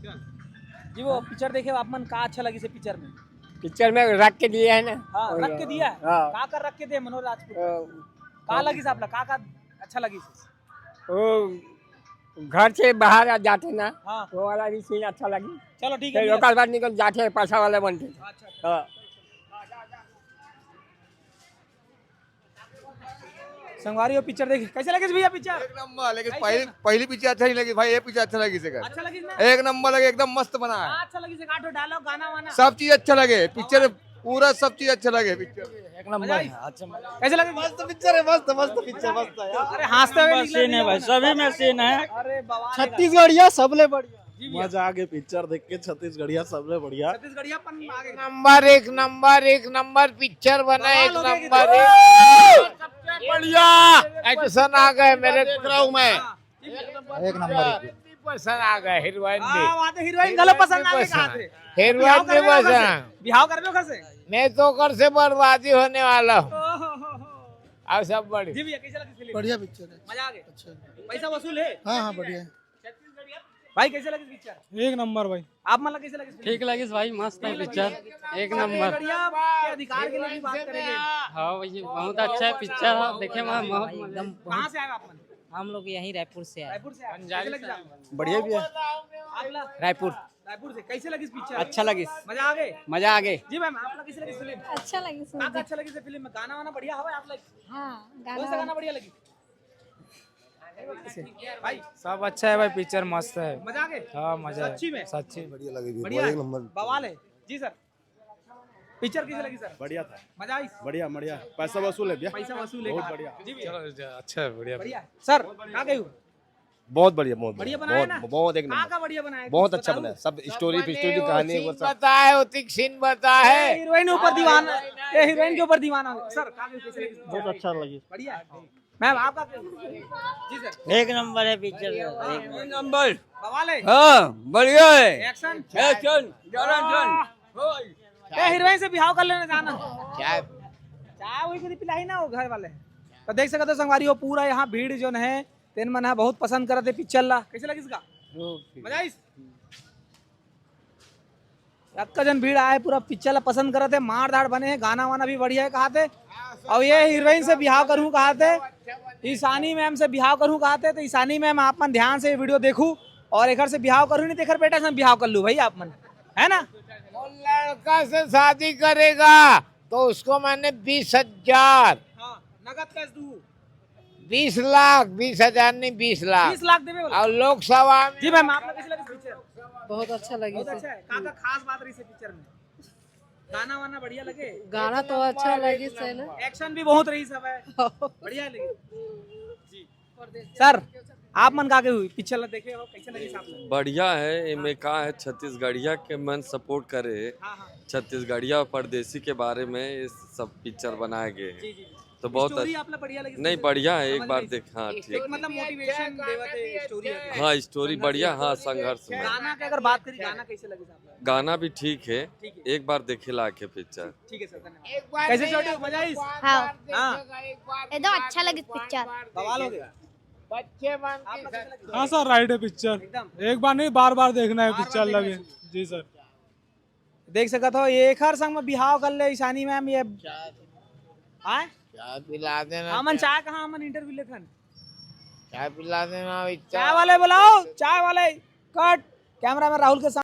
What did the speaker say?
जी वो पिक्चर देखे आप मन का अच्छा लगी से पिक्चर में? पिक्चर में रख के दिए है ना। हाँ रख के दिया है। हाँ। का कर रख के दे मनोज राजपूत का लगी से आपला का अच्छा लगी से? वो घर से बाहर आ जाते ना, हाँ वो वाला भी सीन अच्छा लगी। चलो ठीक है फिर ओकर बाद निकल जाते पैसा वाले बनते। अच्छा हाँ। संगवारी वो पिक्चर देखे कैसे लगे भैया पिक्चर? एक नंबर, लेकिन पहली पिक्चर अच्छा नहीं लगी भाई, ये पिक्चर अच्छा लगी से अच्छा लगी ना? एक नंबर लगे, एकदम मस्त बना है, अच्छा लगी से काटो डायलॉग गाना वाना सब चीज अच्छा लगे पिक्चर, पूरा सब चीज अच्छा लगे पिक्चर। एक नंबर अच्छा कैसे लगे? मस्त पिक्चर है, मस्त मस्त पिक्चर, मस्त है यार। अरे हंसते हुए सीन है भाई, सभी में सीन है। अरे बवाल छत्तीसगढ़िया सबले बढ़िया, जी भैया। मजा आ गया पिक्चर देख के। छत्तीसगढ़िया सबले बढ़िया, छत्तीसगढ़िया पन आगे एक नंबर पिक्चर बना, एक बवाल हो गया नंबर कि- बढ़िया पसंद आ गए मेरे। देख रहा हूँ मैं, एक नंबर पसंद आ गए, हीरोइन भी, वहाँ तो हीरोइन गलत पसंद आ गई कहाँ थे? हीरोइन भी पसंद। बिहाव कर रहे हो घर से? मैं तो कर से बर्बादी होने वाला हूँ। अब सब बढ़िया। जी भैया कैसे लगी फिल्म? बढ़िया पिक्चर है। मजा आ गया? अच्छा पैसा वसूल है? हाँ हाँ बढ़िया है। भाई कैसे लगी पिक्चर? एक नंबर भाई। आप मतलब कैसे लगी फिल्म? ठीक लगी भाई, मस्त है पिक्चर, एक नंबर। छत्तीसगढ़िया के अधिकार के लिए भी बात करेंगे। हाँ भाई बहुत अच्छा है पिक्चर, देखे मैं बहुत एकदम कहाँ से आए आप मन? हम लोग यहीं रायपुर से आए। रायपुर से आए? कैसे लगी आपको? बढ़िया भी है। आप लोग? रायपुर रायपुर से कैसे लगी पिक्चर? अच्छा लगी, मजा आ गए? मजा आ गई। जी मैम आप लोग कैसे लगी फिल्म? अच्छा लगी सुन का अच्छा लगी से फिल्म में गाना वाना बढ़िया हवा आप लोग? हाँ कौन सा गाना बढ़िया लगी? भाई सब अच्छा है भाई, पिक्चर मस्त है। मजा आ गए? हाँ मजा है, सच्ची में? सच्ची। बढ़िया लगी, बढ़िया है? बवाल है जी सर। पिक्चर कैसे लगी सर? बढ़िया था, मजा आई? बढ़िया बढ़िया, पैसा वसूल है भैया, पैसा वसूल है बहुत का? बढ़िया। जी भैया अच्छा है, बढ़िया। बढ़िया है। सर कहाँ गए हो? बहुत बढ़िया, बहुत बढ़िया बनाया ना? बहुत एक कहाँ का बढ़िया बनाया? बहुत कुछ अच्छा बताओ? बना, सब स्टोरी कहानी वो सब। बता है, उतिक सीन बता है। हीरोइन ऊपर दीवाना, ये हीरोइन के ऊपर दीवाना हो। सर कहाँ गए कैसे लगी? बहुत अच्छा लगी। बढ़िया है। मैम आपका जी सर एक नंबर है पिक्चर, एक नंबर बवाल है। हाँ बढ़िया है। एक्शन चल क्या हीरोइन से बिहाव कर लेना जाना? चाय चाय वही को पिलाई ना वो घर वाले। तो देख सकते हो संगवारी हो पूरा यहाँ भीड़ जो है तेन मन है बहुत पसंद करते पिक्चर ला। कैसे लगी इसका? मजा आई? का जन भीड़ आए पूरा पिक्चर ला पसंद करते, मार धाड़ बने हैं, गाना वाना भी बढ़िया है कहा थे। और ये हीरोइन से बिहाव करूँ कहा थे, ईशानी मैम से बिहाव करूँ कहा थे। तो ईशानी मैम आप मन ध्यान से वीडियो देखू और एक से बिहाव करूँ नहीं तो बेटा से बिहाव कर लूँ भाई आप मन, है ना? लड़का से शादी करेगा तो उसको मैंने 20,000 हाँ, नगद कैश दूँ 20 लाख, 20,000 नहीं 20 लाख 20 लाख देवे बोला। और लोकसभा में। जी मैम आप लोग कैसे लगी पिक्चर? बहुत अच्छा लगी। बहुत अच्छा है। का खास बात रही से पिक्चर में? गाना वाना बढ़िया लगे? गाना तो अच्छा लगी से ना। एक्शन भी बहुत रही सब है, बढ़िया लगी जी। सर आप मन का हुई पिक्चर ला देखे हो कैसे लगी साहब? बढ़िया है, इनमें का है छत्तीसगढ़िया के मन सपोर्ट करे, हाँ हाँ छत्तीसगढ़िया और परदेसी के बारे में ये सब पिक्चर बनाए गए जी हैं, जी। तो बहुत स्टोरी आप लोग बढ़िया लगी? नहीं बढ़िया है, एक समझ बार गई। देख। हाँ एक ठीक, मतलब मोटिवेशन देवते स्टोरी है। हाँ स्टोरी बढ़िया, हाँ संघर्ष में। गाना की अगर बात करी गाना कैसे लगी साहब? गाना भी ठीक है, ठीक है एक बार देखे ला के पिक्चर। ठीक है सर धन्यवाद। कैसे छोटे मजा आई? हाँ हाँ एकदम अच्छा लगी पिक्चर। बवाल हो गया। बच्चे मन आप लोग कैसे लगी? हाँ सर राइट है पिक्चर, एकदम एक बार नहीं बार बार देखना है बार-बार पिक्चर देखना लगे। है। जी सर देख सकत हो एक हर संग में बिहाव कर ले ईशानी मैम ये आए चाय पिला देना, अमन चाय कहाँ अमन इंटरव्यू लेखन चाय पिला देना। चाय वाले बुलाओ, चाय वाले कट कैमरा में राहुल के साथ।